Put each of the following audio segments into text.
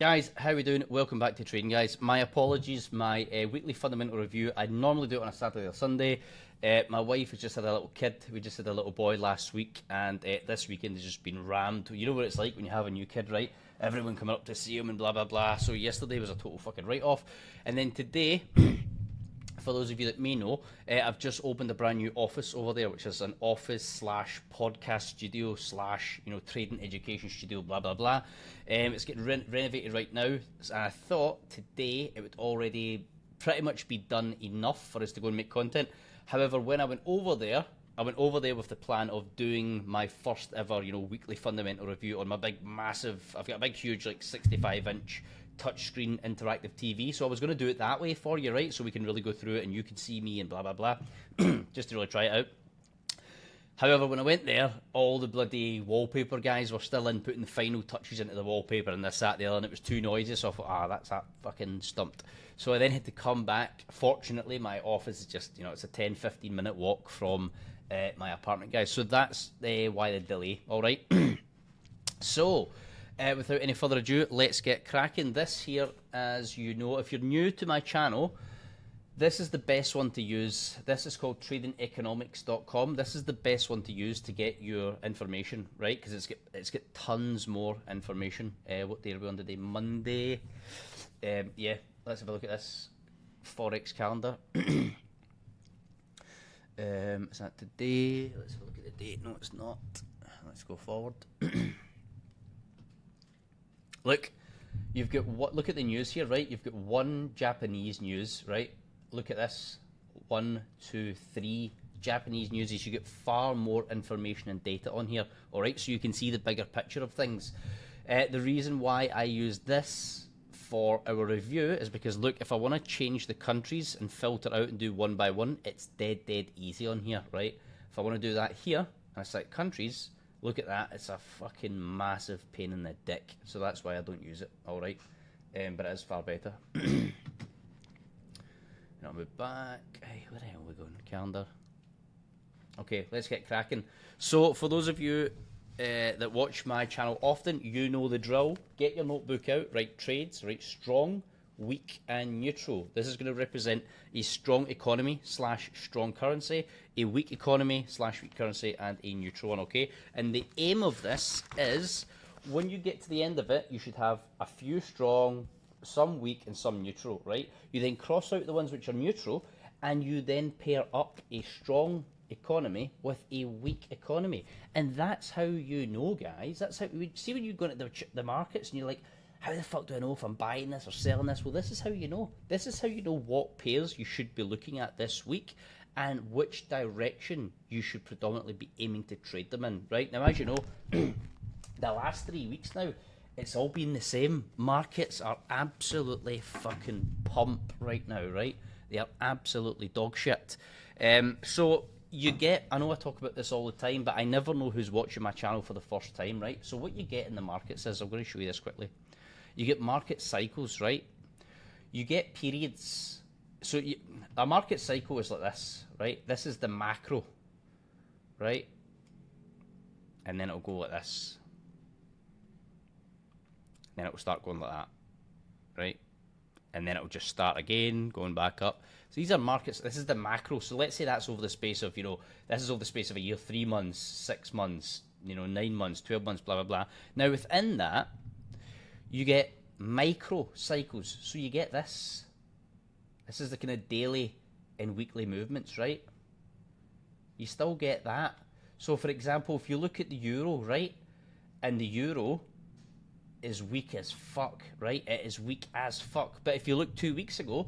Guys, how we doing? Welcome back to trading, guys. My apologies, my weekly fundamental review, I normally do it on a Saturday or Sunday. My wife has just had a little kid. We just had a little boy last week, and this weekend has just been rammed. You know what it's like when you have a new kid, right? Everyone coming up to see him and blah, blah, blah. So yesterday was a total fucking write-off. And then today, for those of you that may know, I've just opened a brand new office over there, which is an office slash podcast studio slash, trading education studio, blah, blah, blah. It's getting renovated right now. And I thought today it would already pretty much be done enough for us to go and make content. However, when I went over there with the plan of doing my first ever, weekly fundamental review on my big, massive, I've got a big, huge, 65-inch touchscreen interactive TV. So I was going to do it that way for you, right? So we can really go through it and you can see me and blah, blah, blah, just to really try it out. However, when I went there, all the bloody wallpaper guys were still in putting the final touches into the wallpaper and this, that, the other, and it was too noisy, so I thought, that's that fucking stumped. So I then had to come back. Fortunately, my office is just, it's a 10-15 minute walk from my apartment, guys. So that's why the delay, all right? So, without any further ado, let's get cracking. This here, as you know, if you're new to my channel, this is the best one to use. This is called tradingeconomics.com. This is the best one to use to get your information, right? Because it's got tons more information. What day are we on today? Monday. Yeah, let's have a look at this Forex calendar. Is that today? Let's have a look at the date. No, it's not. Let's go forward. Look, you've got what? Look at the news here, right? You've got one Japanese news, right? Look at this. 1, 2, 3 Japanese newses. You get far more information and data on here, all right? So you can see the bigger picture of things. The reason why I use this for our review is because, look, if I want to change the countries and filter out and do one by one, it's dead easy on here, right? If I want to do that here, and I select countries, look at that. It's a fucking massive pain in the dick. So that's why I don't use it, all right? But it is far better. I'll move back. Hey, where the hell are we going? Calendar. Okay, let's get cracking. So, for those of you that watch my channel often, you know the drill. Get your notebook out, write trades, write strong, weak, and neutral. This is going to represent a strong economy slash strong currency, a weak economy slash weak currency, and a neutral one, okay? And the aim of this is, when you get to the end of it, you should have a few strong, some weak, and some neutral, right? You then cross out the ones which are neutral, and you then pair up a strong economy with a weak economy. And that's how you know, guys. That's how we see when you go into the markets and you're like, how the fuck do I know if I'm buying this or selling this? Well, this is how you know. This is how you know what pairs you should be looking at this week and which direction you should predominantly be aiming to trade them in, right? Now, as you know, the last 3 weeks now, it's all been the same. Markets are absolutely fucking pump right now, right? They are absolutely dog shit. So you get, I know I talk about this all the time, but I never know who's watching my channel for the first time, right? So what you get in the markets is, I'm going to show you this quickly. You get market cycles, right? You get periods. So a market cycle is like this, right? This is the macro, right? And then it'll go like this. Then it will start going like that, right? And then it will just start again, going back up. So these are markets. This is the macro. So let's say that's over the space of, this is over the space of a year, 3 months, 6 months, 9 months, 12 months, blah, blah, blah. Now, within that, you get micro cycles. So you get this. This is the kind of daily and weekly movements, right? You still get that. So, for example, if you look at the euro, right? And the euro is weak as fuck, right? It is weak as fuck. But if you look 2 weeks ago,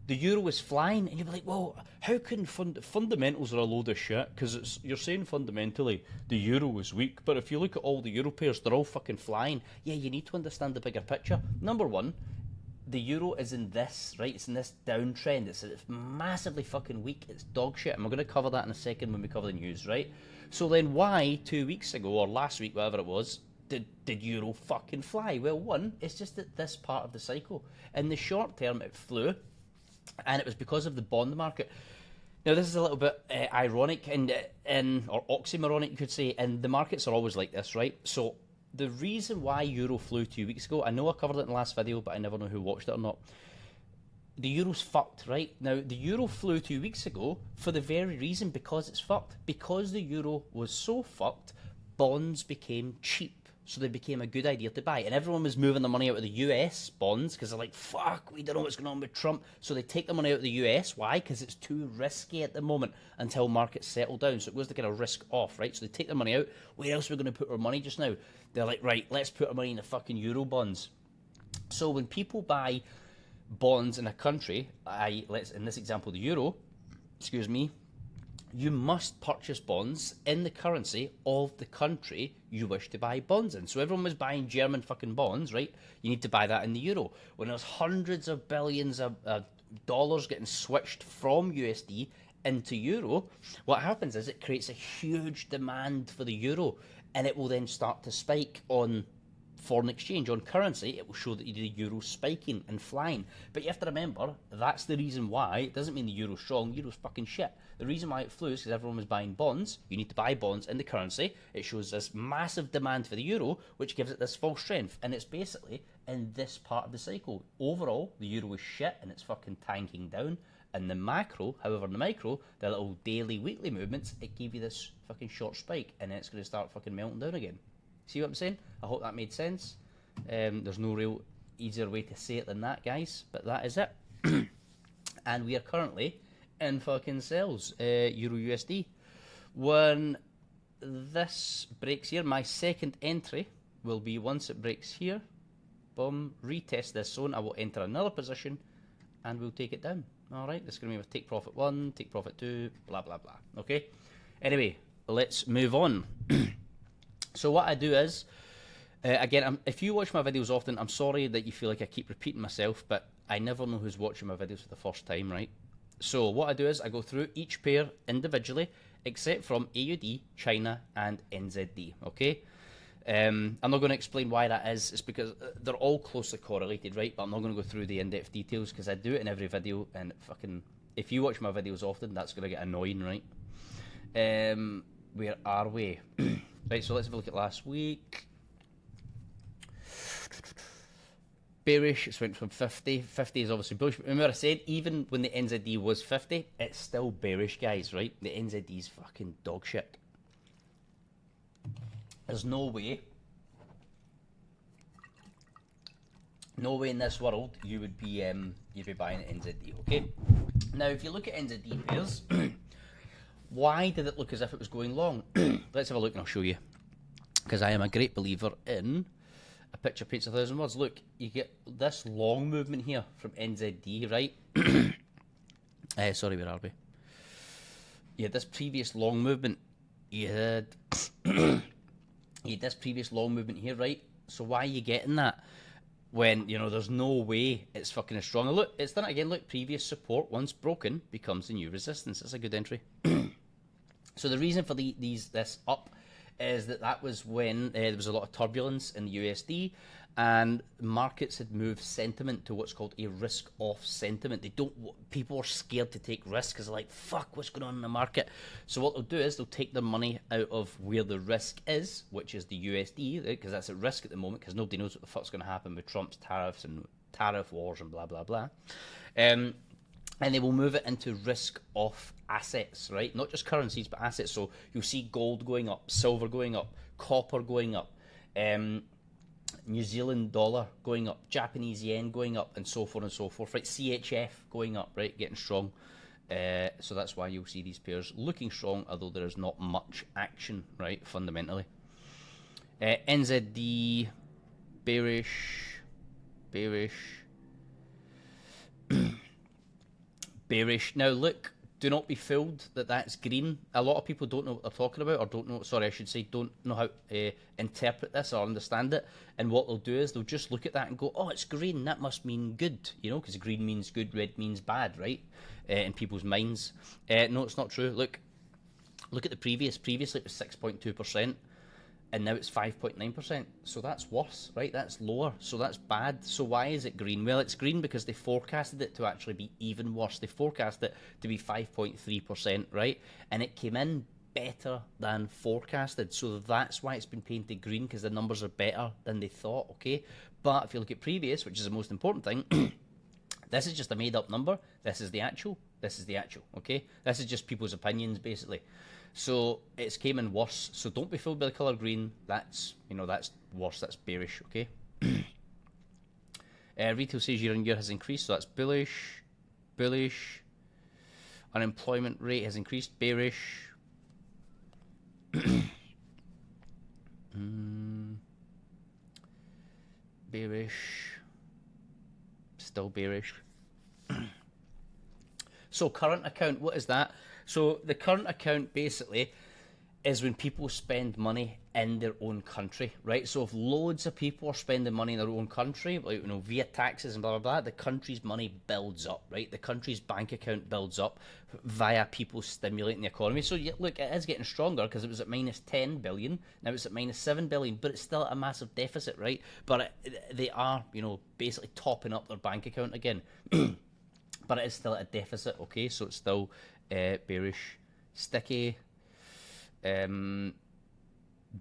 the euro was flying, and you'd be like, well, how can fundamentals are a load of shit? Because you're saying fundamentally the euro was weak, but if you look at all the euro pairs, they're all fucking flying. Yeah, you need to understand the bigger picture. Number one, the euro is in this, right? It's in this downtrend. It's massively fucking weak. It's dog shit. And we're going to cover that in a second when we cover the news, right? So then why 2 weeks ago, or last week, whatever it was, did euro fucking fly? Well, one, it's just at this part of the cycle. In the short term, it flew, and it was because of the bond market. Now, this is a little bit ironic or oxymoronic, you could say, and the markets are always like this, right? So the reason why euro flew 2 weeks ago, I know I covered it in the last video, but I never know who watched it or not. The euro's fucked, right? Now, the euro flew 2 weeks ago for the very reason, because it's fucked. Because the euro was so fucked, bonds became cheap. So they became a good idea to buy. And everyone was moving the money out of the US bonds because they're like, fuck, we don't know what's going on with Trump. So they take the money out of the US. Why? Because it's too risky at the moment until markets settle down. So it goes to kind of risk off, right? So they take the money out. Where else are we going to put our money just now? They're like, right, let's put our money in the fucking euro bonds. So when people buy bonds in a country, in this example, the euro, excuse me, you must purchase bonds in the currency of the country you wish to buy bonds in. So everyone was buying German fucking bonds, right? You need to buy that in the euro. When there's hundreds of billions of dollars getting switched from USD into euro, what happens is it creates a huge demand for the euro, and it will then start to spike on foreign exchange, on currency. It will show that the euro's spiking and flying. But you have to remember, that's the reason why. It doesn't mean the euro's strong. Euro's fucking shit. The reason why it flew is because everyone was buying bonds. You need to buy bonds in the currency. It shows this massive demand for the euro, which gives it this false strength. And it's basically in this part of the cycle. Overall, the euro is shit and it's fucking tanking down. And the macro, however, in the micro, the little daily, weekly movements, it gave you this fucking short spike, and then it's going to start fucking melting down again. See what I'm saying? I hope that made sense. There's no real easier way to say it than that, guys, but that is it. And we are currently in fucking sales, Euro USD. When this breaks here, my second entry will be once it breaks here, boom, retest this zone, I will enter another position, and we'll take it down. Alright, this is going to be with take profit 1, take profit 2, blah, blah, blah. Okay? Anyway, let's move on. So what I do is, again, if you watch my videos often, I'm sorry that you feel like I keep repeating myself, but I never know who's watching my videos for the first time, right? So what I do is I go through each pair individually, except from AUD, China, and NZD, okay? I'm not going to explain why that is. It's because they're all closely correlated, right? But I'm not going to go through the in-depth details because I do it in every video, and fucking, if you watch my videos often, that's going to get annoying, right? Where are we? Right, so let's have a look at last week. Bearish, it's went from 50. 50 is obviously bullish. Remember I said, even when the NZD was 50, it's still bearish, guys, right? The NZD is fucking dog shit. There's no way in this world you would be you'd be buying NZD, okay? Now, if you look at NZD pairs, why did it look as if it was going long? Let's have a look and I'll show you. Because I am a great believer in a picture paints 1,000 words. Look, you get this long movement here from NZD, right? Sorry, where are we? You had this previous long movement. You had this previous long movement here, right? So why are you getting that when, you know, there's no way it's fucking as strong? Look, it's done it again. Look, previous support, once broken, becomes the new resistance. That's a good entry. So the reason for this up is that was when there was a lot of turbulence in the USD, and markets had moved sentiment to what's called a risk-off sentiment. People are scared to take risks because they're like, fuck, what's going on in the market? So what they'll do is they'll take their money out of where the risk is, which is the USD, because that's at risk at the moment because nobody knows what the fuck's going to happen with Trump's tariffs and tariff wars and blah, blah, blah. And they will move it into risk-off assets, right? Not just currencies, but assets. So you'll see gold going up, silver going up, copper going up, New Zealand dollar going up, Japanese yen going up, and so forth and so forth, right? CHF going up, right? Getting strong. So that's why you'll see these pairs looking strong, although there is not much action, right, fundamentally. NZD, bearish. Bearish. Now look, do not be fooled that that's green. A lot of people don't know what they're talking about, or don't know how to interpret this or understand it. And what they'll do is they'll just look at that and go, oh, it's green, that must mean good, you know, because green means good, red means bad, right? In people's minds. No, it's not true. Look at the previously it was 6.2%. And now it's 5.9%. So that's worse, right? That's lower. So that's bad. So why is it green? Well, it's green because they forecasted it to actually be even worse. They forecast it to be 5.3%, right? And it came in better than forecasted. So that's why it's been painted green, because the numbers are better than they thought, okay? But if you look at previous, which is the most important thing, this is just a made up number. This is the actual. This is the actual, okay? This is just people's opinions, basically. So it's came in worse. So don't be fooled by the colour green. That's, that's worse. That's bearish, okay? Retail sales year on year has increased, so that's bullish. Bullish. Unemployment rate has increased, bearish. Bearish. Still bearish. So current account, what is that? So the current account basically is when people spend money in their own country, right? So if loads of people are spending money in their own country, like, via taxes and blah, blah, blah, the country's money builds up, right? The country's bank account builds up via people stimulating the economy. So look, it is getting stronger because it was at minus 10 billion. Now it's at minus 7 billion, but it's still at a massive deficit, right? But they are, basically topping up their bank account again. But it is still at a deficit, okay? So it's still bearish, sticky,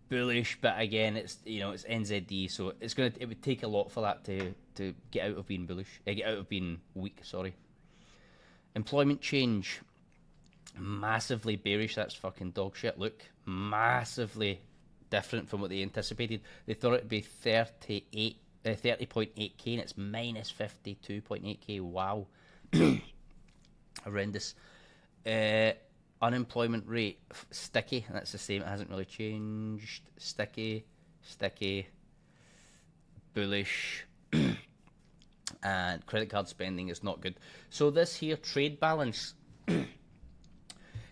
bullish, but again, it's it's NZD, so it would take a lot for that to get out of being bullish, get out of being weak. Sorry. Employment change, massively bearish. That's fucking dog shit. Look, massively different from what they anticipated. They thought it'd be 30.8k, and it's minus 52.8k. Wow. Horrendous. Unemployment rate, sticky. That's the same. It hasn't really changed. Sticky, bullish. And credit card spending is not good. So this here, trade balance.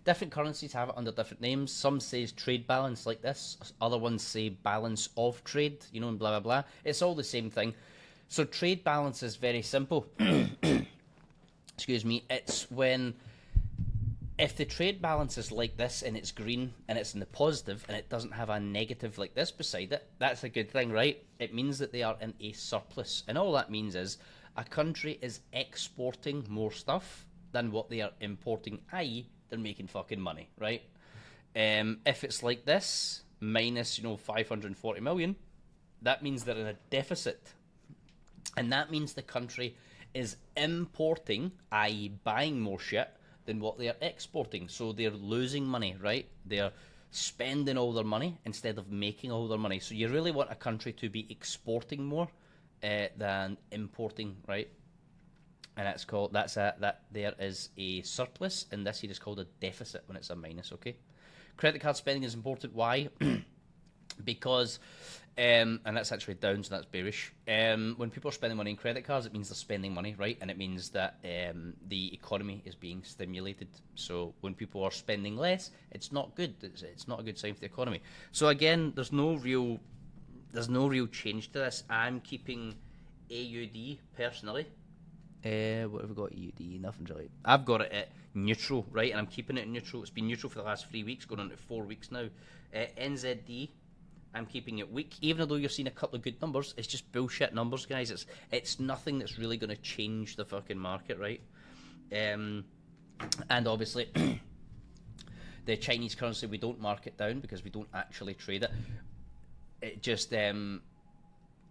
Different currencies have it under different names. Some says trade balance like this. Other ones say balance of trade, and blah, blah, blah. It's all the same thing. So trade balance is very simple. Excuse me. It's when, if the trade balance is like this and it's green and it's in the positive and it doesn't have a negative like this beside it, that's a good thing, right? It means that they are in a surplus. And all that means is a country is exporting more stuff than what they are importing, i.e. they're making fucking money, right? If it's like this, minus, 540 million, that means they're in a deficit. And that means the country is importing, i.e. buying more shit than what they are exporting. So they're losing money, right? They're spending all their money instead of making all their money. So you really want a country to be exporting more than importing, right? And that there is a surplus, and this here is called a deficit when it's a minus, okay? Credit card spending is important. Why? Because, and that's actually down, so that's bearish. When people are spending money in credit cards, it means they're spending money, right? And it means that the economy is being stimulated. So when people are spending less, it's not good. It's not a good sign for the economy. So again, there's no real change to this. I'm keeping AUD personally. What have we got? AUD, nothing really. I've got it at neutral, right? And I'm keeping it in neutral. It's been neutral for the last 3 weeks, going on to 4 weeks now. NZD, I'm keeping it weak, even though you're seeing a couple of good numbers. It's just bullshit numbers, guys. It's nothing that's really going to change the fucking market, right? And obviously, the Chinese currency, we don't mark it down because we don't actually trade it. It just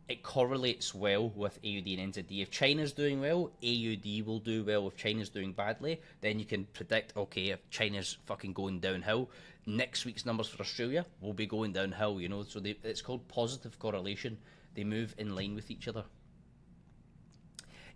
it correlates well with AUD and NZD. If China's doing well, AUD will do well. If China's doing badly, then you can predict, okay, if China's fucking going downhill, next week's numbers for Australia will be going downhill, So it's called positive correlation. They move in line with each other.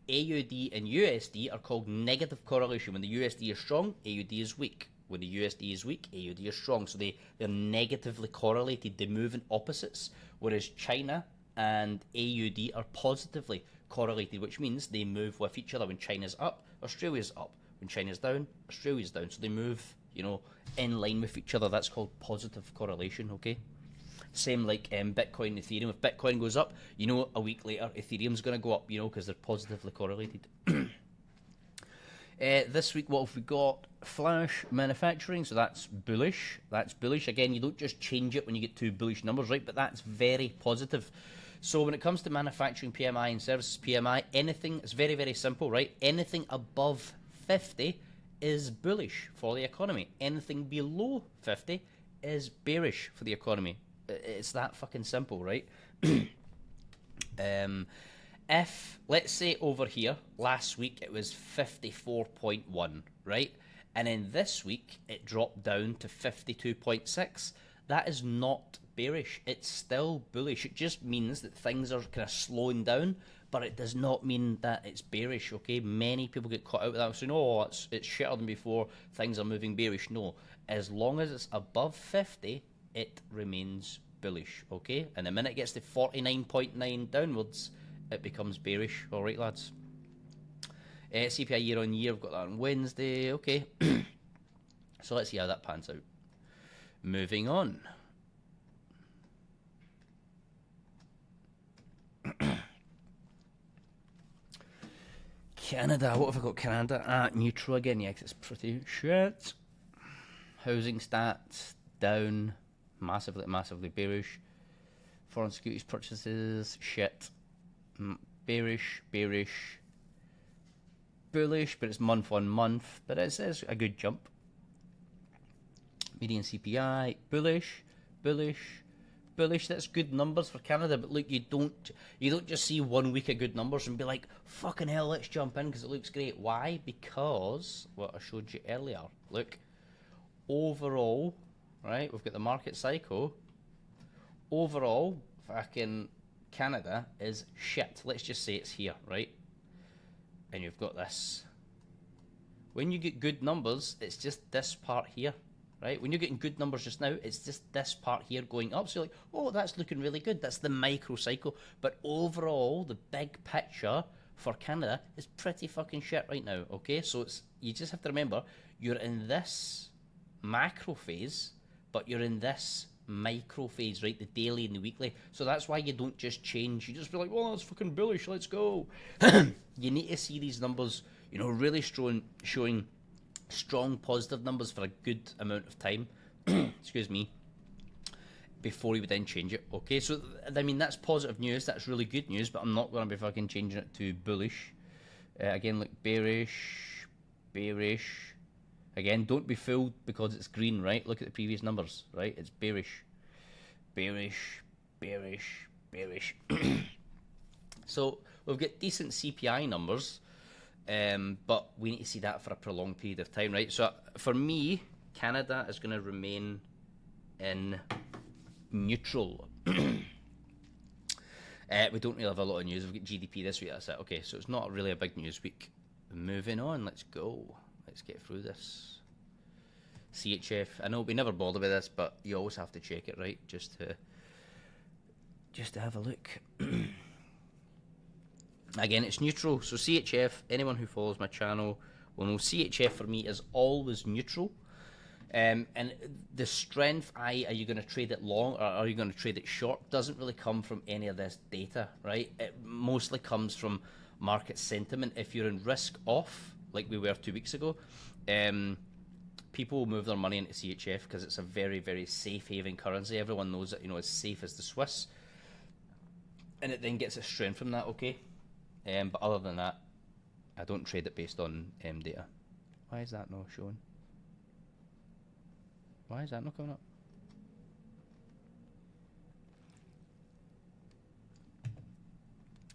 AUD and USD are called negative correlation. When the USD is strong, AUD is weak. When the USD is weak, AUD is strong. So they're negatively correlated. They move in opposites. Whereas China and AUD are positively correlated, which means they move with each other. When China's up, Australia's up. When China's down, Australia's down. So they move, in line with each other. That's called positive correlation, okay? Same like Bitcoin and Ethereum. If Bitcoin goes up, a week later, Ethereum's going to go up, because they're positively correlated. This week, what have we got? Flash manufacturing, so that's bullish. That's bullish. Again, you don't just change it when you get two bullish numbers, right? But that's very positive. So when it comes to manufacturing PMI and services PMI, anything, it's very, very simple, right? Anything above 50 is bullish for the economy. Anything below 50 is bearish for the economy. It's that fucking simple, right? If, let's say over here, last week it was 54.1, right? And then this week it dropped down to 52.6. That is not bearish. It's still bullish. It just means that things are kind of slowing down, but it does not mean that it's bearish, okay? Many people get caught out with that, saying, oh, it's shitter than before, things are moving bearish. No, as long as it's above 50, it remains bullish, okay? And the minute it gets to 49.9 downwards, it becomes bearish. All right, lads. CPI year on year, I've got that on Wednesday. Okay. So let's see how that pans out. Moving on. Canada. What have I got? Canada. Neutral again. Yeah, 'cause it's pretty shit. Housing stats down. Massively bearish. Foreign securities purchases. Shit. Bearish, bullish, but it's month on month, but it's a good jump. Median CPI, bullish. That's good numbers for Canada, but look, you don't just see 1 week of good numbers and be like, fucking hell, let's jump in because it looks great. Why? Because what I showed you earlier. Look, overall, right? We've got the market cycle. Overall, fucking Canada is shit. Let's just say it's here, right? And you've got this. When you get good numbers, it's just this part here, right? When you're getting good numbers just now, it's just this part here going up. So you're like, oh, that's looking really good. That's the micro cycle. But overall, the big picture for Canada is pretty fucking shit right now, okay? So you just have to remember, you're in this macro phase, but you're in this micro phase, right? The daily and the weekly. So that's why you don't just change. You just be like, well, that's fucking bullish, let's go. You need to see these numbers, really showing strong positive numbers for a good amount of time. Excuse me. Before you would then change it. Okay, so I mean, that's positive news, that's really good news, but I'm not going to be fucking changing it to bullish. Again, look, bearish. Again, don't be fooled because it's green, right? Look at the previous numbers, right? It's bearish. So we've got decent CPI numbers, but we need to see that for a prolonged period of time, right? So for me, Canada is going to remain in neutral. We don't really have a lot of news. We've got GDP this week, that's it. Okay, so it's not really a big news week. Moving on, let's go. Let's get through this. CHF. I know we never bother with this, but you always have to check it, right? Just to have a look. Again, it's neutral. So CHF, anyone who follows my channel will know CHF for me is always neutral. And the strength, are you going to trade it long or are you going to trade it short, doesn't really come from any of this data, right? It mostly comes from market sentiment. If you're in risk off, like we were 2 weeks ago, people will move their money into CHF because it's a very, very safe haven currency. Everyone knows it, as safe as the Swiss. And it then gets its strength from that, okay? But other than that, I don't trade it based on data. Why is that not showing? Why is that not coming up?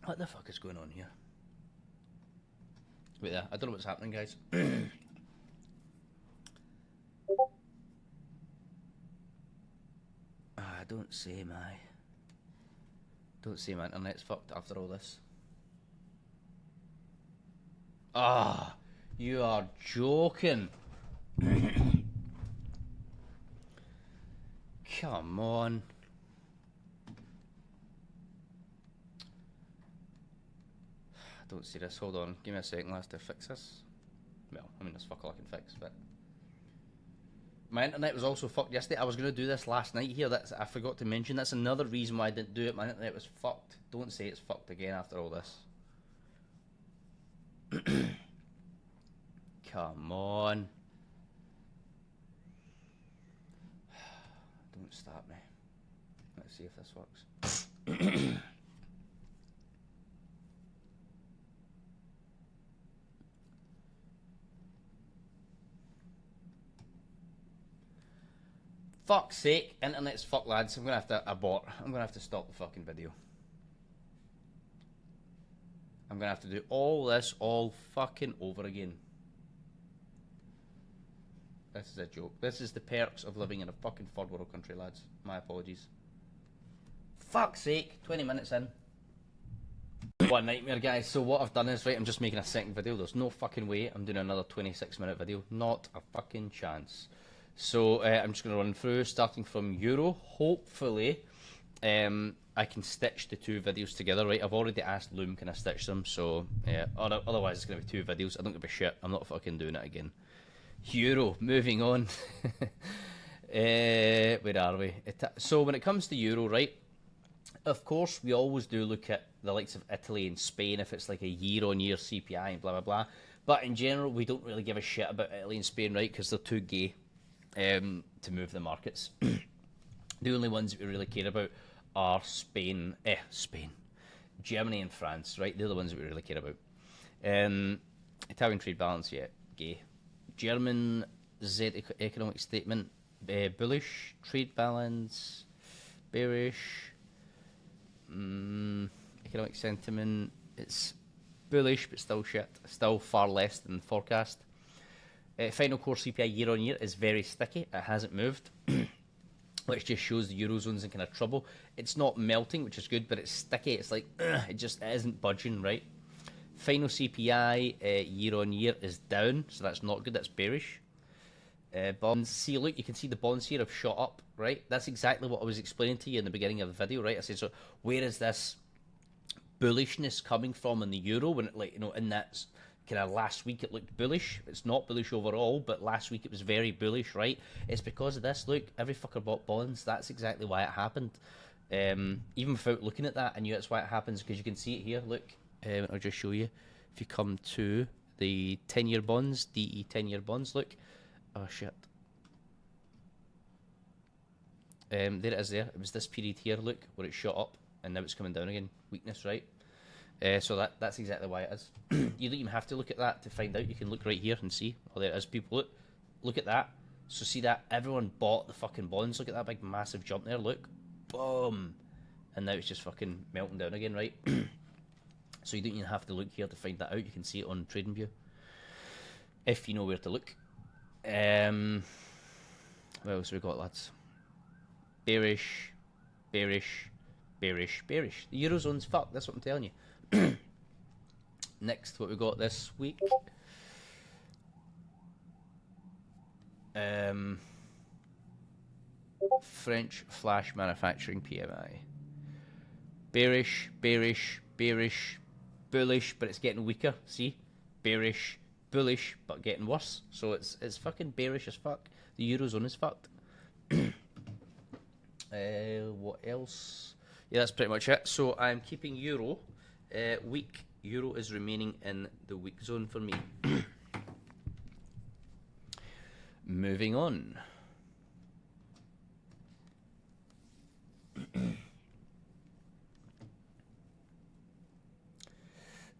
What the fuck is going on here? Wait there, I don't know what's happening, guys. Don't say my internet's fucked after all this. You are joking. Come on. I don't see this. Hold on. Give me a second. Last to fix this. Well, I mean, there's fuck all I can fix, but my internet was also fucked yesterday. I was going to do this last night here. I forgot to mention. That's another reason why I didn't do it. My internet was fucked. Don't say it's fucked again after all this. Come on. Don't stop me. Let's see if this works. Fuck's sake, internet's fuck, lads. I'm gonna have to abort. I'm gonna have to stop the fucking video. I'm gonna have to do all this all fucking over again. This is a joke. This is the perks of living in a fucking third world country, lads. My apologies. Fuck's sake, 20 minutes in. What a nightmare, guys. So what I've done is, right, I'm just making a second video. There's no fucking way I'm doing another 26-minute video. Not a fucking chance. So I'm just going to run through, starting from Euro. Hopefully, I can stitch the two videos together, right? I've already asked Loom, can I stitch them? So, yeah, otherwise it's going to be two videos. I don't give a shit. I'm not fucking doing it again. Euro, moving on. Where are we? So when it comes to Euro, right, of course, we always do look at the likes of Italy and Spain if it's like a year-on-year CPI and blah, blah, blah. But in general, we don't really give a shit about Italy and Spain, right, because they're too gay to move the markets. The only ones that we really care about are Spain, Germany and France, right? They're the ones that we really care about. Italian trade balance, yeah, gay. German Z economic statement, bullish. Trade balance, bearish. Economic sentiment, it's bullish but still shit. Still far less than forecast. Final core CPI year on year is very sticky. It hasn't moved, which just shows the Eurozone's in kind of trouble. It's not melting, which is good, but it's sticky. It's like, it isn't budging, right? Final CPI year on year is down, so that's not good. That's bearish. Bonds, see, look, you can see the bonds here have shot up, right? That's exactly what I was explaining to you in the beginning of the video, right? I said, so where is this bullishness coming from in the euro when it, like, you know, in that kind of last week it looked bullish. It's not bullish overall, but last week it was very bullish, right? It's because of this. Look, every fucker bought bonds. That's exactly why it happened. Even without looking at that, I knew that's why it happens, because you can see it here. Look, I'll just show you. If you come to the 10-year bonds, DE 10-year bonds, look. Oh shit. There it is there. It was this period here, look, where it shot up and now it's coming down again. Weakness, right? So that's exactly why it is. You don't even have to look at that to find out. You can look right here and see. Oh, there it is, people. Look at that. So see that? Everyone bought the fucking bonds. Look at that big massive jump there. Look. Boom. And now it's just fucking melting down again, right? So you don't even have to look here to find that out. You can see it on TradingView if you know where to look. What else have we got, lads? Bearish, bearish, bearish, bearish. The Eurozone's fucked, that's what I'm telling you. Next, what we got this week? French flash manufacturing PMI. Bearish, bearish, bearish, bullish, but it's getting weaker. See? Bearish, bullish, but getting worse. So it's fucking bearish as fuck. The Eurozone is fucked. What else? Yeah, that's pretty much it. So I'm keeping Euro weak. Euro is remaining in the weak zone for me. Moving on.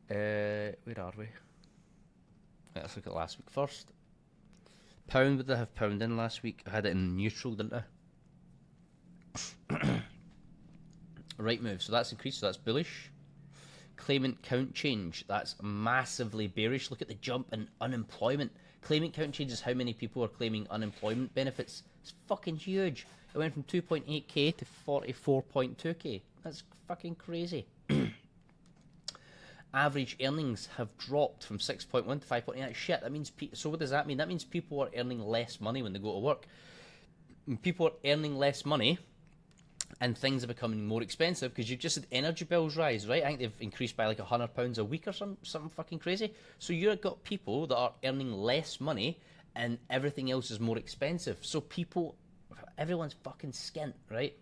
Where are we? Let's look at last week first. Pound, would I have pound in last week? I had it in neutral, didn't I? Right move, so that's increased, so that's bullish. Claimant count change, that's massively bearish. Look at the jump in unemployment. Claimant count change is how many people are claiming unemployment benefits. It's fucking huge. It went from 2.8k to 44.2k. That's fucking crazy. Average earnings have dropped from 6.1 to 5.8. Shit, that means... So what does that mean? That means people are earning less money when they go to work. When people are earning less money and things are becoming more expensive, because you've just had energy bills rise, right? I think they've increased by like £100 a week or something fucking crazy. So you've got people that are earning less money and everything else is more expensive. So everyone's fucking skint, right?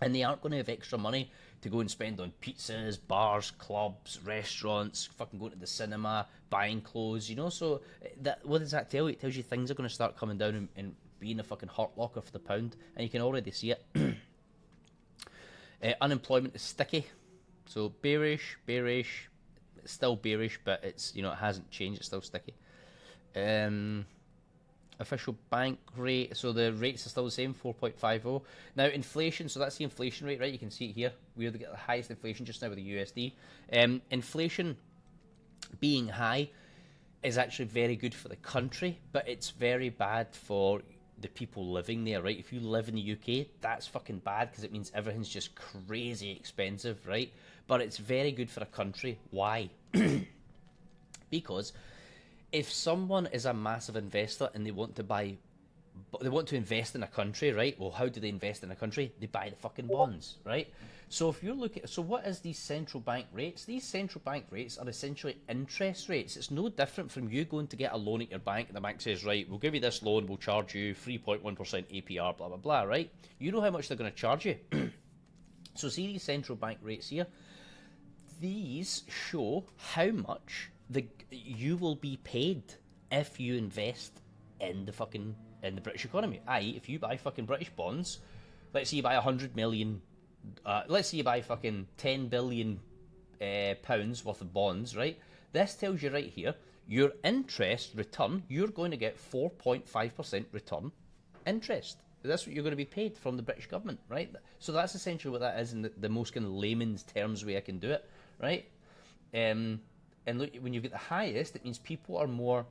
And they aren't going to have extra money to go and spend on pizzas, bars, clubs, restaurants, fucking going to the cinema, buying clothes, you know? So what does that tell you? It tells you things are going to start coming down and being a fucking hurt locker for the pound. And you can already see it. Unemployment is sticky. So bearish, bearish. It's still bearish, but it's, you know, it hasn't changed. It's still sticky. official bank rate. So the rates are still the same, 4.50. Now inflation, so that's the inflation rate, right? You can see it here. We're the highest inflation just now with the USD. Inflation being high is actually very good for the country, but it's very bad for the people living there, right? If you live in the UK, that's fucking bad because it means everything's just crazy expensive, right? But it's very good for a country. Why? Because if someone is a massive investor and they want to invest in a country, right? Well, how do they invest in a country? They buy the fucking bonds, right? So if you're looking, so what is these central bank rates? These central bank rates are essentially interest rates. It's no different from you going to get a loan at your bank and the bank says, right, we'll give you this loan, we'll charge you 3.1% APR, blah, blah, blah, right? You know how much they're going to charge you. So see these central bank rates here? These show how much you will be paid if you invest in the British economy. I.e., if you buy fucking British bonds, let's say you buy 100 million, let's say you buy fucking 10 billion pounds worth of bonds, right? This tells you right here, your interest return, you're going to get 4.5% return interest. That's what you're going to be paid from the British government, right? So that's essentially what that is in the most kind of layman's terms way I can do it, right? And look, when you get the highest, it means people are more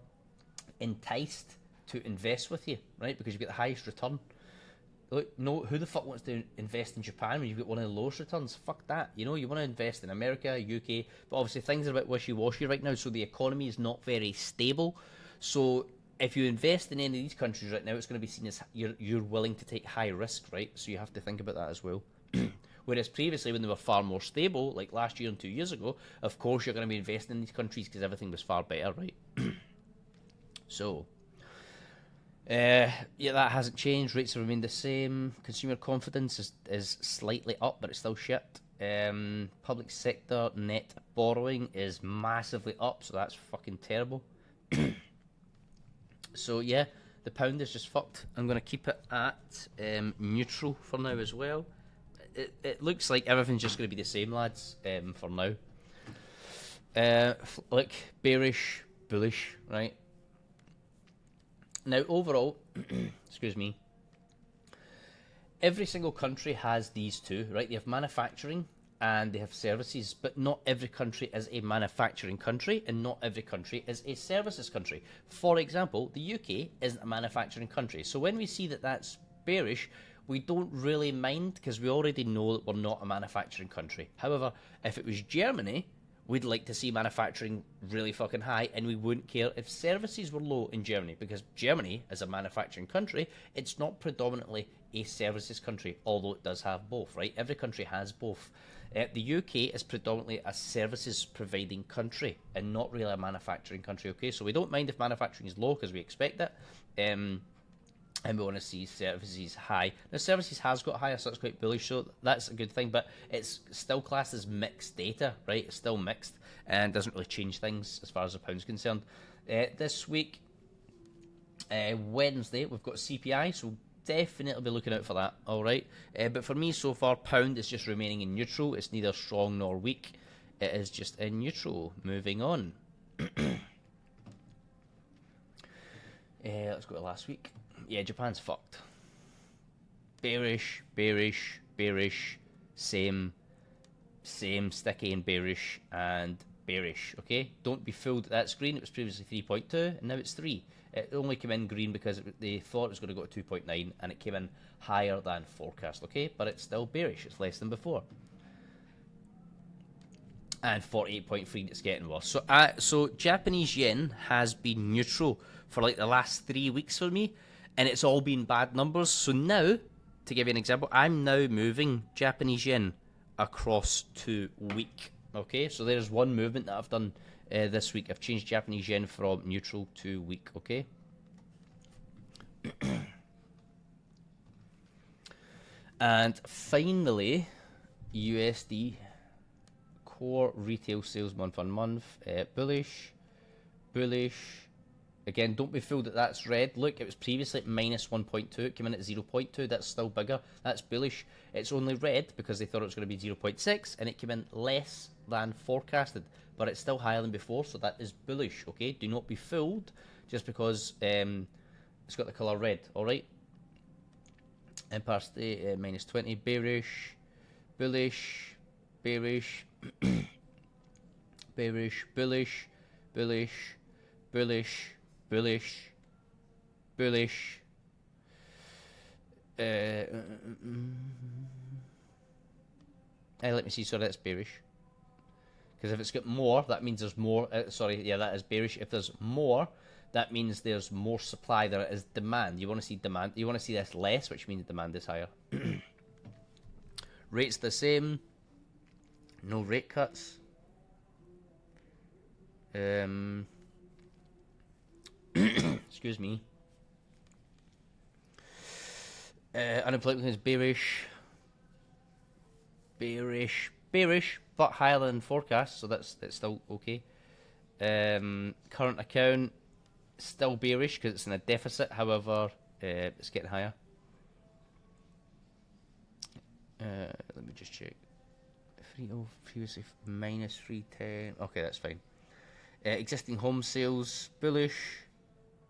enticed to invest with you, right? Because you get the highest return. Look, no, who the fuck wants to invest in Japan when you've got one of the lowest returns? Fuck that. You know, you want to invest in America, UK, but obviously things are a bit wishy-washy right now, so the economy is not very stable. So if you invest in any of these countries right now, it's going to be seen as you're willing to take high risk, right? So you have to think about that as well. Whereas previously, when they were far more stable, like last year and 2 years ago, of course you're going to be investing in these countries because everything was far better, right? So, yeah, that hasn't changed. Rates have remained the same. Consumer confidence is slightly up, but it's still shit. Public sector net borrowing is massively up, so that's fucking terrible. So yeah, the pound is just fucked. I'm going to keep it at neutral for now as well. It looks like everything's just going to be the same, lads, for now. Like, bearish, bullish, right? Now, overall, excuse me, every single country has these two, right? They have manufacturing and they have services, but not every country is a manufacturing country and not every country is a services country. For example, the UK isn't a manufacturing country. So when we see that that's bearish, we don't really mind because we already know that we're not a manufacturing country. However, if it was Germany, we'd like to see manufacturing really fucking high, and we wouldn't care if services were low in Germany, because Germany, as a manufacturing country, it's not predominantly a services country, although it does have both, right? Every country has both. The UK is predominantly a services providing country and not really a manufacturing country, okay? So we don't mind if manufacturing is low because we expect it. And we want to see services high. Now, services has got higher, so it's quite bullish, so that's a good thing, but it's still classed as mixed data, right? It's still mixed and doesn't really change things as far as the pound's concerned. This week, Wednesday, we've got CPI, so definitely be looking out for that, all right? But for me, so far, pound is just remaining in neutral. It's neither strong nor weak. It is just in neutral. Moving on. Let's go to last week. Yeah, Japan's fucked. Bearish, bearish, bearish, same, sticky and bearish, okay? Don't be fooled that that's green. It was previously 3.2, and now it's 3. It only came in green because they thought it was going to go to 2.9, and it came in higher than forecast, okay? But it's still bearish. It's less than before. And 48.3, it's getting worse. So Japanese yen has been neutral for like the last 3 weeks for me, and it's all been bad numbers. So now, to give you an example, I'm now moving Japanese yen across to weak. Okay, so there's one movement that I've done this week. I've changed Japanese yen from neutral to weak. Okay. And finally, USD core retail sales month on month, bullish. Again, don't be fooled that that's red. Look, it was previously at minus 1.2. It came in at 0.2. That's still bigger. That's bullish. It's only red because they thought it was going to be 0.6, and it came in less than forecasted. But it's still higher than before, so that is bullish, okay? Do not be fooled just because It's got the colour red, alright? Empire State, minus 20, bearish, bullish, bearish, bearish, bullish, bullish, bullish, bullish, bullish. Let me see, sorry, that's bearish. Because if it's got more, that means there's more. Sorry, yeah, that is bearish. If there's more, that means there's more supply than it is demand. You want to see demand. You want to see this less, which means demand is higher. Rates the same. No rate cuts. Excuse me. Unemployment is bearish. Bearish, but higher than forecast, so that's still okay. Current account still bearish because it's in a deficit. However, it's getting higher. Let me just check. Previously minus 310. Okay, that's fine. Existing home sales bullish,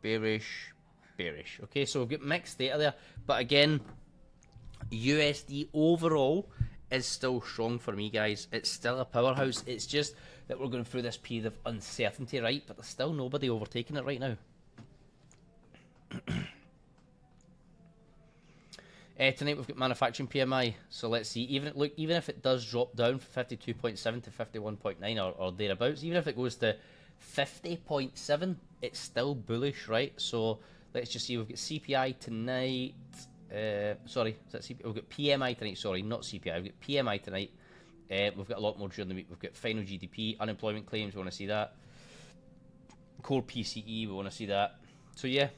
bearish. Okay, so we've got mixed data there, but again, USD overall is still strong for me, guys. It's still a powerhouse. It's just that we're going through this period of uncertainty, right? But there's still nobody overtaking it right now. Tonight we've got manufacturing PMI. So let's see. Even if it does drop down from 52.7 to 51.9 or thereabouts, even if it goes to 50.7, it's still bullish, right? So let's just see. We've got CPI tonight. Sorry, is that CPI? We've got PMI tonight. Sorry, not CPI. We've got PMI tonight. We've got a lot more during the week. We've got final GDP, unemployment claims. We want to see that. Core PCE. We want to see that. So yeah.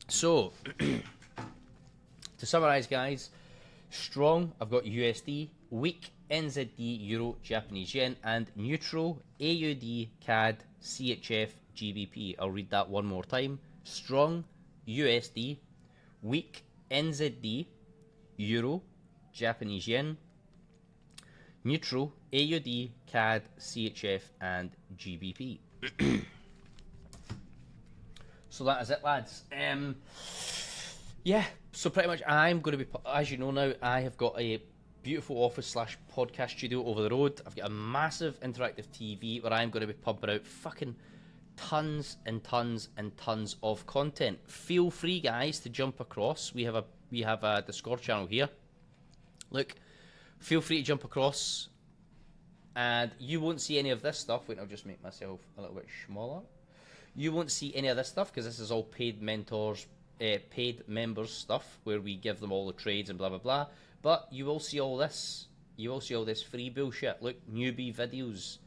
So to summarize, guys, strong. I've got USD, weak NZD, Euro, Japanese Yen, and neutral AUD, CAD, CHF, GBP. I'll read that one more time. Strong USD, weak NZD, Euro, Japanese Yen, neutral AUD, CAD, CHF, and GBP. So that is it, lads. Yeah, so pretty much I'm going to be, as you know now, I have got a beautiful office / podcast studio over the road. I've got a massive interactive TV where I'm going to be pumping out fucking tons and tons and tons of content. Feel free, guys, to jump across. We have a Discord channel here. Look, feel free to jump across, and you won't see any of this stuff. Wait, I'll just make myself a little bit smaller. You won't see any of this stuff because this is all paid mentors, paid members stuff where we give them all the trades and blah blah blah. But you will see all this. You will see all this free bullshit. Look, newbie videos.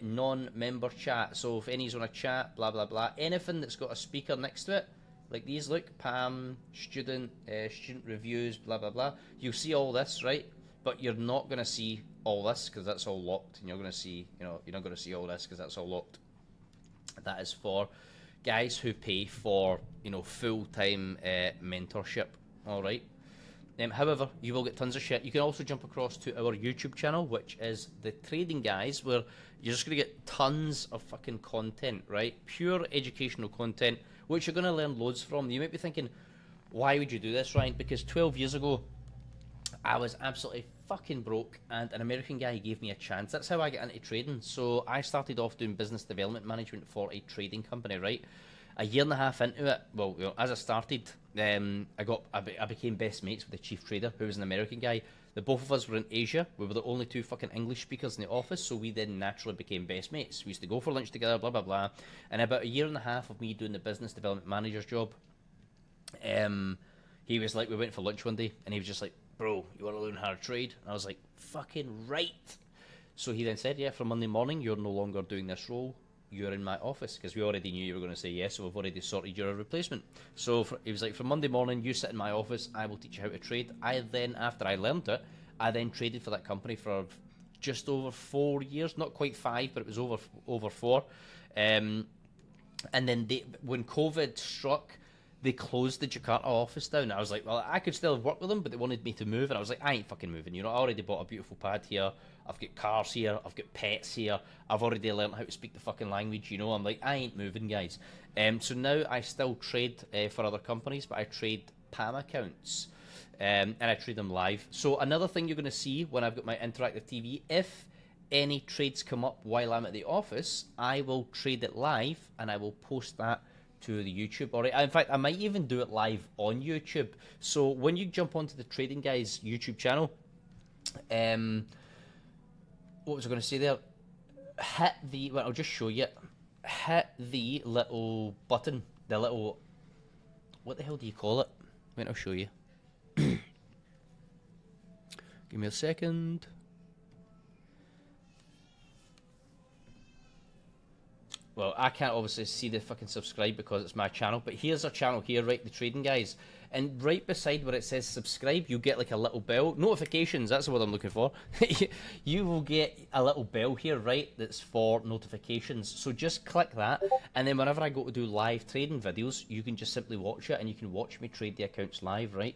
Non-member chat. So if any's on a chat, blah blah blah, anything that's got a speaker next to it, like these, look, Pam, student reviews, blah blah blah. You'll see all this, right? But you're not gonna see all this because that's all locked, and you're gonna see, you're not gonna see all this because that's all locked. That is for guys who pay for, full-time mentorship. All right. However, you will get tons of shit. You can also jump across to our YouTube channel, which is The Trading Guys, where you're just going to get tons of fucking content, right? Pure educational content, which you're going to learn loads from. You might be thinking, why would you do this, Ryan? Because 12 years ago, I was absolutely fucking broke, and an American guy gave me a chance. That's how I got into trading. So I started off doing business development management for a trading company, right? A year and a half into it, well, as I started, I became best mates with the chief trader, who was an American guy. The both of us were in Asia. We were the only two fucking English speakers in the office, so we then naturally became best mates. We used to go for lunch together, blah blah blah. And about a year and a half of me doing the business development manager's job, he was like, we went for lunch one day, and he was just like, bro, you want to learn how to trade? And I was like, fucking right. So he then said, yeah, from Monday morning, you're no longer doing this role. You're in my office, because we already knew you were going to say yes, so we've already sorted your replacement. So he was like, from Monday morning, you sit in my office, I will teach you how to trade. After I learned it, I then traded for that company for just over 4 years, not quite 5, but it was over 4. And then when COVID struck, they closed the Jakarta office down. I was like, well, I could still work with them, but they wanted me to move, and I was like, I ain't fucking moving. You know, I already bought a beautiful pad here. I've got cars here. I've got pets here. I've already learned how to speak the fucking language. You know, I'm like, I ain't moving, guys. So now I still trade for other companies, but I trade PAM accounts, and I trade them live. So another thing you're going to see when I've got my interactive TV, if any trades come up while I'm at the office, I will trade it live, and I will post that to the YouTube. All right. In fact, I might even do it live on YouTube. So when you jump onto the Trading Guys YouTube channel, what was I going to say there? Hit the, well, I'll just show you. Hit the little button, the little, what the hell do you call it? Wait, I'll show you. Give me a second. Well, I can't obviously see the fucking subscribe because it's my channel, but here's our channel here, right, the Trading Guys. And right beside where it says subscribe, you get like a little bell. Notifications, that's what I'm looking for. You will get a little bell here, right, that's for notifications. So just click that, and then whenever I go to do live trading videos, you can just simply watch it, and you can watch me trade the accounts live, right?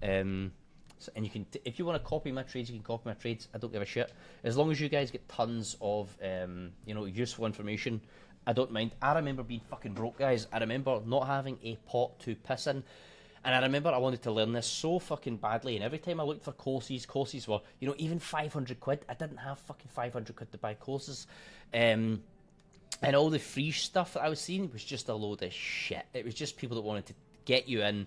And you can, if you want to copy my trades, you can copy my trades. I don't give a shit. As long as you guys get tons of, you know, useful information, I don't mind. I remember being fucking broke, guys. I remember not having a pot to piss in. And I remember I wanted to learn this so fucking badly. And every time I looked for courses were, you know, even 500 quid. I didn't have fucking 500 quid to buy courses. And all the free stuff that I was seeing was just a load of shit. It was just people that wanted to get you in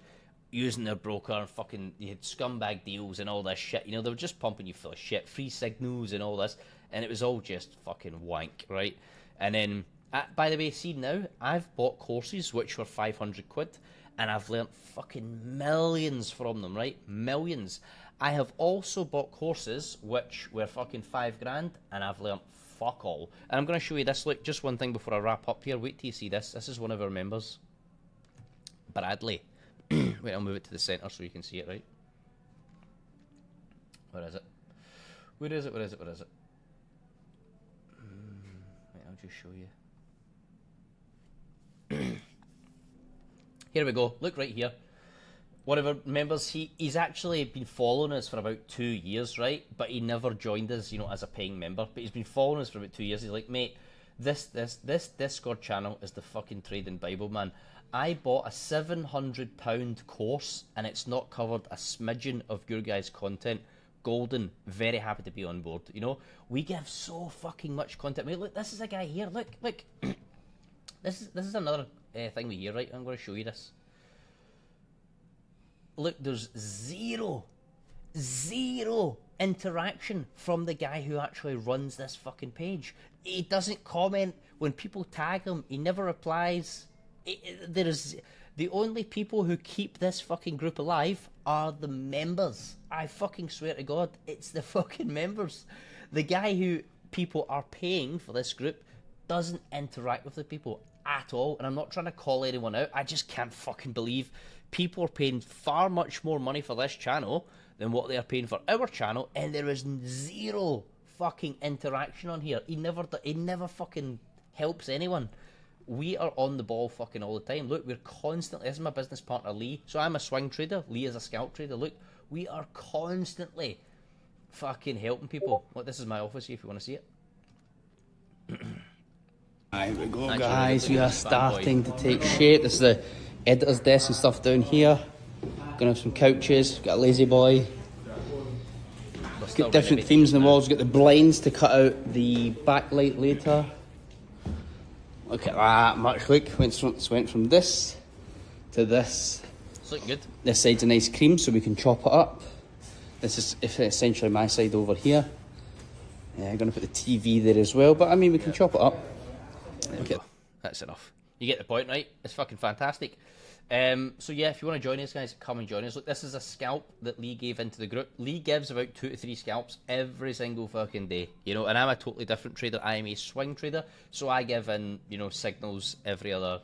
using their broker and fucking, you had scumbag deals and all this shit. You know, they were just pumping you full of shit. Free signals and all this. And it was all just fucking wank, right? And then, by the way, see now, I've bought courses which were 500 quid, and I've learnt fucking millions from them, right? Millions. I have also bought courses which were fucking 5 grand, and I've learnt fuck all. And I'm going to show you this. Look, just one thing before I wrap up here. Wait till you see this. This is one of our members, Bradley. Wait, I'll move it to the centre so you can see it, right? Where is it? Where is it? Where is it? Where is it? Wait, I'll just show you. Here we go. Look right here. One of our members, he's actually been following us for about 2 years, right? But he never joined us, you know, as a paying member. But he's been following us for about 2 years. He's like, mate, this Discord channel is the fucking trading Bible, man. I bought a £700 course, and it's not covered a smidgen of your guys' content. Golden, very happy to be on board. You know, we give so fucking much content. Mate, look, this is a guy here. Look. This is another thing we hear, right? I'm going to show you this. Look, there's zero interaction from the guy who actually runs this fucking page. He doesn't comment when people tag him. He never replies. There's the only people who keep this fucking group alive are the members. I fucking swear to God, it's the fucking members. The guy who people are paying for this group doesn't interact with the people at all, and I'm not trying to call anyone out. I just can't fucking believe people are paying far much more money for this channel than what they are paying for our channel, and there is zero fucking interaction on here. He never fucking helps anyone. We are on the ball fucking all the time. Look, we're constantly, this is my business partner Lee, so I'm a swing trader, Lee is a scalp trader. Look, we are constantly fucking helping people. Look, this is my office here if you want to see it. Here we go, guys. We are starting to take shape. This is the editor's desk and stuff down here. Gonna have some couches. Got a lazy boy. Got different themes in the walls. Got the blinds to cut out the backlight later. Look at that. Much look. Went from this to this. It's looking good. This side's a nice cream, so we can chop it up. This is essentially my side over here. Yeah, I'm gonna put the TV there as well, but I mean we can chop it up. Okay, that's enough. You get the point, right? It's fucking fantastic. So yeah, if you want to join us, guys, come and join us. Look, this is a scalp that Lee gave into the group. Lee gives about 2 to 3 scalps every single fucking day, you know, and I'm a totally different trader. I am a swing trader, so I give in, you know, signals every other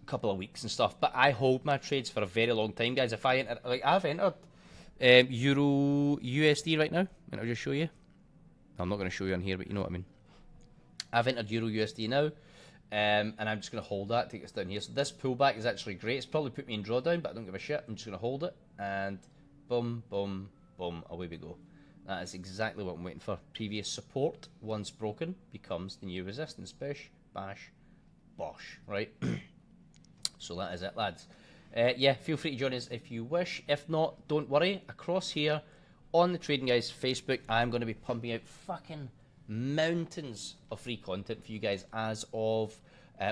couple of weeks and stuff. But I hold my trades for a very long time, guys. If I enter, like, I've entered Euro USD right now, and I'll just show you. I'm not going to show you on here, but you know what I mean. I've entered Euro USD now. And I'm just going to hold that, take us down here. So this pullback is actually great. It's probably put me in drawdown, but I don't give a shit. I'm just going to hold it, and boom, boom, boom, away we go. That is exactly what I'm waiting for. Previous support, once broken, becomes the new resistance. Bish, bash, bosh, right? So that is it, lads. Yeah, feel free to join us if you wish. If not, don't worry. Across here, on the Trading Guys Facebook, I'm going to be pumping out fucking mountains of free content for you guys as of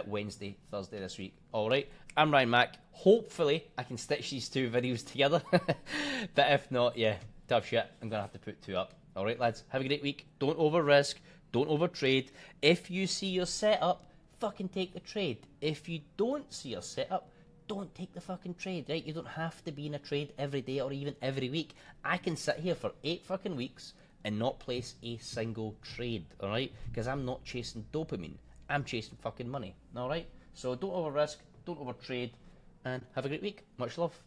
Wednesday, Thursday this week. Alright, I'm Ryan Mack. Hopefully, I can stitch these two videos together. But if not, yeah, tough shit. I'm going to have to put two up. Alright, lads, have a great week. Don't over-risk. Don't over-trade. If you see your setup, fucking take the trade. If you don't see your setup, don't take the fucking trade, right? You don't have to be in a trade every day or even every week. I can sit here for 8 fucking weeks and not place a single trade, alright? Because I'm not chasing dopamine. I'm chasing fucking money, alright? So don't over risk, don't over trade, and have a great week. Much love.